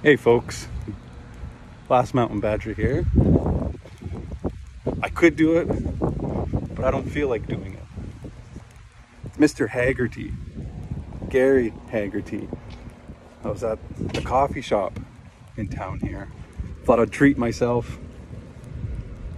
Hey folks, Last Mountain Badger here. I could do it, but I don't feel like doing it. Mr. Hagerty, Gary Hagerty. I was at the coffee shop in town here. Thought I'd treat myself,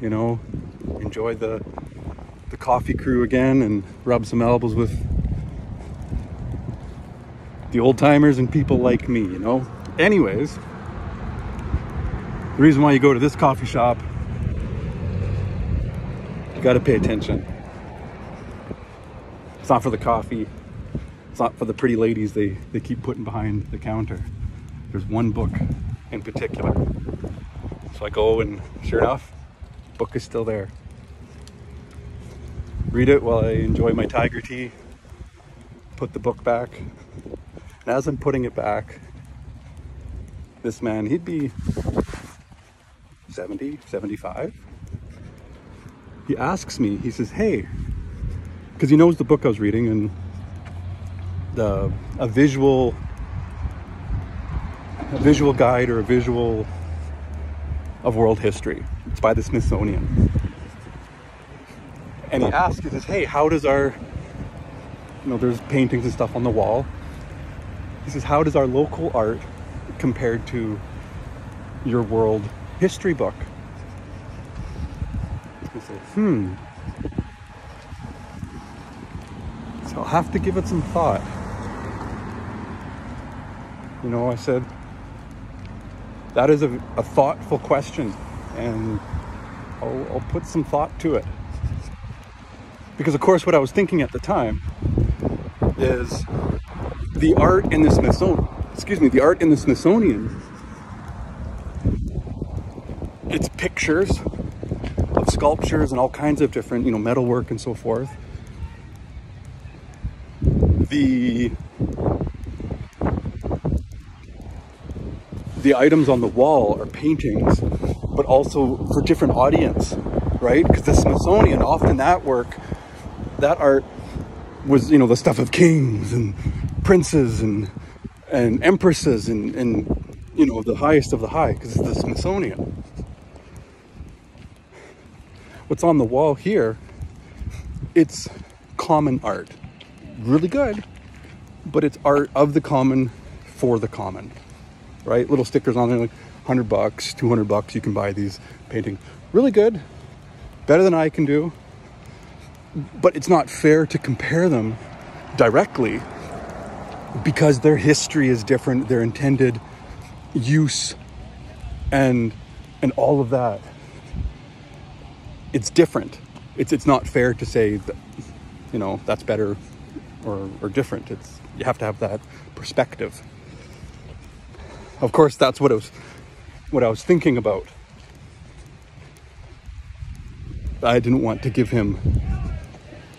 enjoy the coffee crew again and rub some elbows with the old timers and people like me, Anyways, the reason why you go to this coffee shop, you got to pay attention. It's not for the coffee. It's not for the pretty ladies they keep putting behind the counter. There's one book in particular. So I go and sure enough, the book is still there. Read it while I enjoy my tiger tea. Put the book back. And as I'm putting it back, this man, he'd be 70, 75. He asks me, he says, hey, because he knows the book I was reading and a visual guide or a visual of world history. It's by the Smithsonian. And he asks, he says, hey, how does our, there's paintings and stuff on the wall. He says, how does our local art compared to your world history book? I say, So I'll have to give it some thought. I said, that is a thoughtful question, and I'll put some thought to it. Because of course what I was thinking at the time is the art in the Smithsonian, it's pictures of sculptures and all kinds of different, metalwork and so forth. The items on the wall are paintings, but also for different audience, right? Because the Smithsonian, often that art was, the stuff of kings and princes and empresses and the highest of the high, because it's the Smithsonian. What's on the wall here, it's common art. Really good, but it's art of the common for the common, right? Little stickers on there like $100, $200, you can buy these paintings. Really good, better than I can do, but it's not fair to compare them directly because their history is different, their intended use and all of that. It's different. It's not fair to say that, that's better or different. You have to have that perspective. Of course, that's what I was thinking about. I didn't want to give him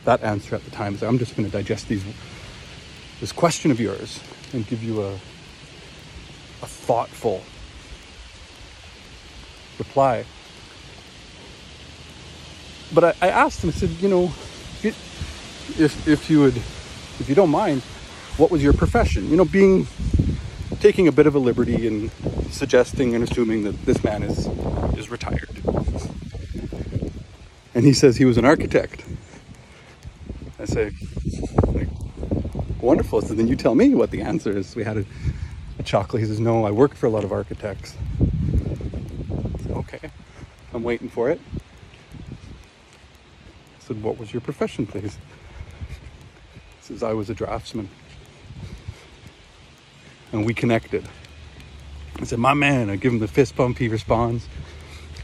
that answer at the time. So I'm just going to digest this question of yours and give you a thoughtful reply. But I asked him, I said, if you don't mind, what was your profession? Taking a bit of a liberty in suggesting and assuming that this man is retired. And he says he was an architect. I say, wonderful. So then you tell me what the answer is. We had a chocolate. He says, no, I worked for a lot of architects. I said, okay, I'm waiting for it. I said, what was your profession, please? He says, I was a draftsman. And we connected. I said, my man. I give him the fist bump. He responds.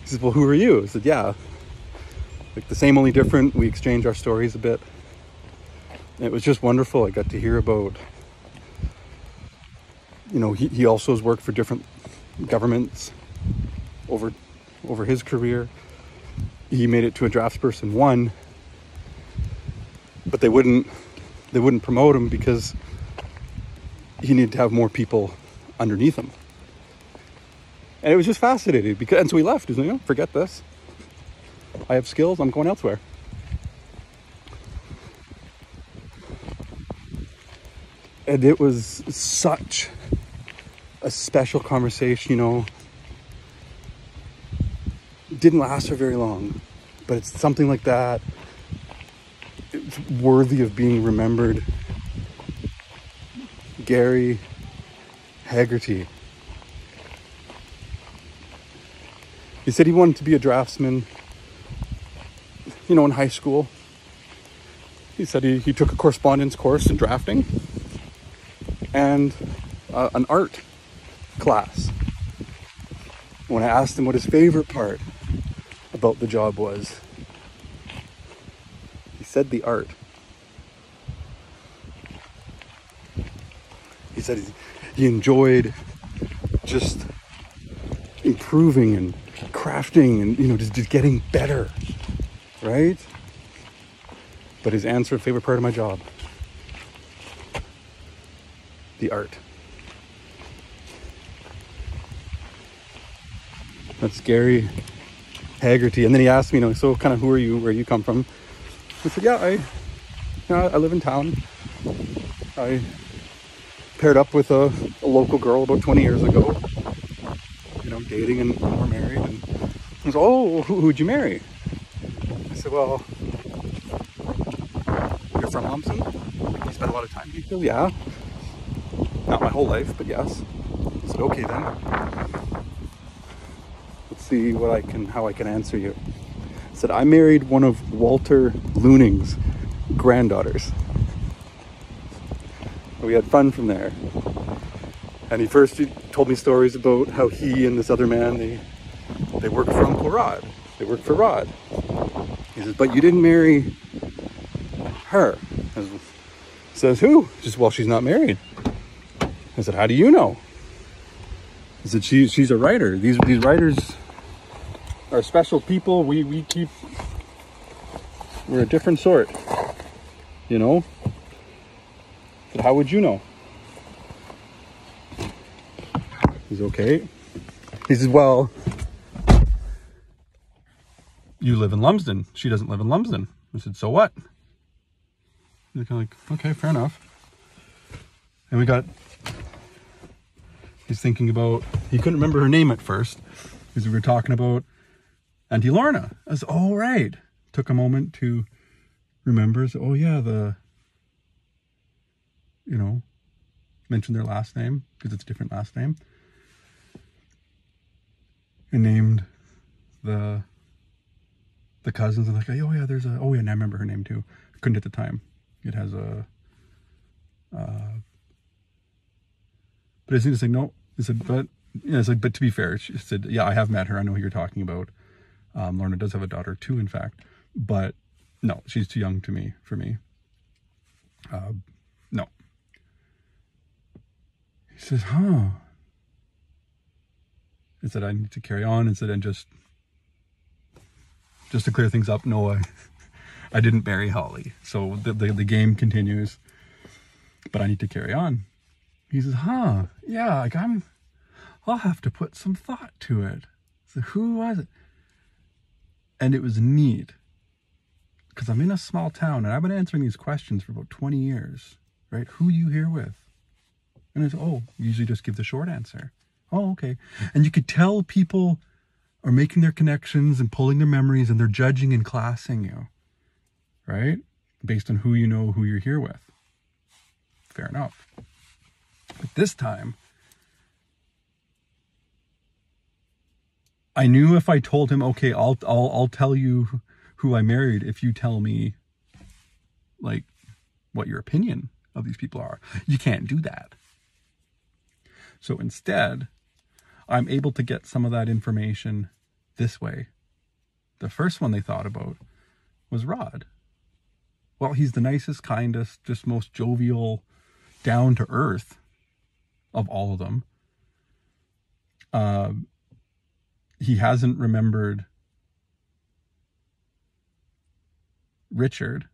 He says, well, who are you? I said, yeah, like the same, only different. We exchange our stories a bit. And it was just wonderful. I got to hear about, he also has worked for different governments over his career. He made it to a draftsperson 1, but they wouldn't promote him because he needed to have more people underneath him. And it was just fascinating and so he left. He's like, forget this. I have skills. I'm going elsewhere. And it was such a special conversation, you know. It didn't last for very long, but it's something like that. It's worthy of being remembered. Gary Hagerty. He said he wanted to be a draftsman, you know, in high school. He said he took a correspondence course in drafting and an art class. When I asked him what his favorite part about the job was, he said the art. He said he enjoyed just improving and crafting and, you know, just getting better, right? But his answer, favorite part of my job, the art. That's Gary Hagerty. And then he asked me, you know, so kind of who are you, where you come from? I said, yeah, I live in town. I paired up with a local girl about 20 years ago, you know, dating, and we're married. And he said, oh, who'd you marry? I said, well, you're from Lumsden? You spent a lot of time here? Yeah. Not my whole life, but yes. I said, okay then. Let's see how I can answer you. I said, I married one of Walter Looning's granddaughters. We had fun from there. And he told me stories about how he and this other man, they worked for Uncle Rod. They worked for Rod. He says, but you didn't marry her. I says, who? She says, well, she's not married. I said, how do you know? He said, she's a writer. These writers are special people. We're a different sort, you know? But how would you know? He's okay. He says, well, you live in Lumsden. She doesn't live in Lumsden. I said, so what? He's kind of like, okay, fair enough. And he's thinking about, he couldn't remember her name at first because we were talking about Auntie Lorna. I was, oh, right. Took a moment to remember. So, oh, yeah, you know, mention their last name because it's a different last name. And named the cousins. And like, oh, yeah, oh, yeah, and I remember her name too. I couldn't at the time. It has but it's just like, no. He said, but, yeah, it's like, but to be fair, she said, yeah, I have met her. I know who you're talking about. Lorna does have a daughter too, in fact, but no, she's too young for me. No. He says, huh. He said, I need to carry on. He said, and just to clear things up, no, I didn't marry Holly. So the game continues, but I need to carry on. He says, huh, yeah, like I'll have to put some thought to it. So who was it? And it was neat because I'm in a small town and I've been answering these questions for about 20 years, right? Who you here with? And it's, oh, usually just give the short answer. Oh, okay. And you could tell people are making their connections and pulling their memories and they're judging and classing you, right? Based on who you know, who you're here with. Fair enough. But this time, I knew if I told him, okay, I'll tell you who I married if you tell me, like, what your opinion of these people are. You can't do that. So instead, I'm able to get some of that information this way. The first one they thought about was Rod. Well, he's the nicest, kindest, just most jovial, down to earth of all of them. He hasn't remembered Richard,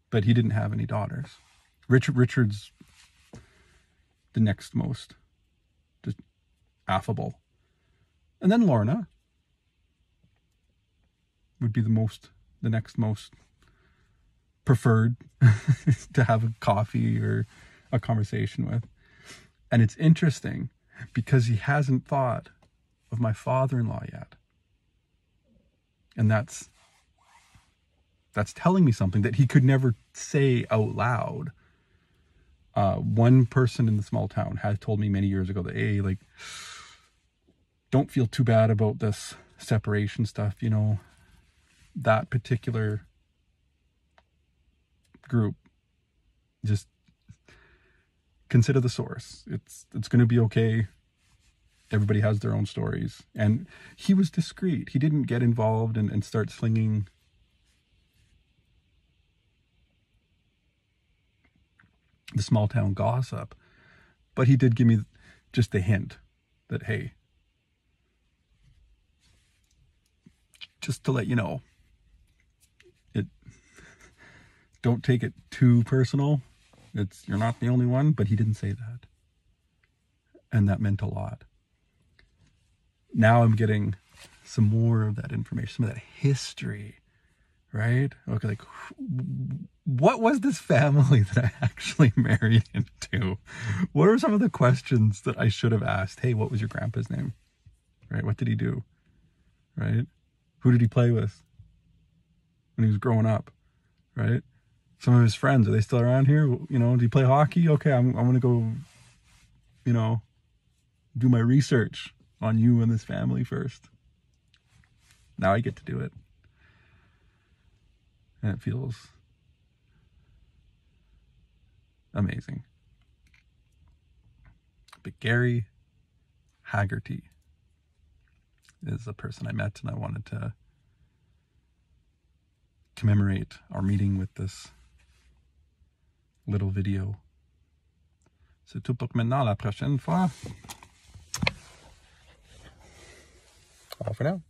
but he didn't have any daughters. Richard's the next most just affable. And then Lorna would be the next most preferred to have a coffee or a conversation with. And it's interesting because he hasn't thought of my father-in-law yet. And that's telling me something that he could never say out loud. One person in the small town had told me many years ago that, hey, like, don't feel too bad about this separation stuff, you know, that particular group, just consider the source. It's going to be okay. Everybody has their own stories. And he was discreet. He didn't get involved and start slinging the small town gossip. But he did give me just a hint that, hey, just to let you know, don't take it too personal. You're not the only one, but he didn't say that. And that meant a lot. Now I'm getting some more of that information, some of that history, right? Okay, like, what was this family that I actually married into? What are some of the questions that I should have asked? Hey, what was your grandpa's name? Right? What did he do? Right? Who did he play with when he was growing up? Right? Some of his friends, are they still around here? You know, do you play hockey? Okay, I'm going to go, you know, do my research on you and this family first. Now I get to do it. And it feels amazing. But Gary Hagerty is a person I met, and I wanted to commemorate our meeting with this little video. C'est tout pour maintenant. La prochaine fois. Au revoir for now.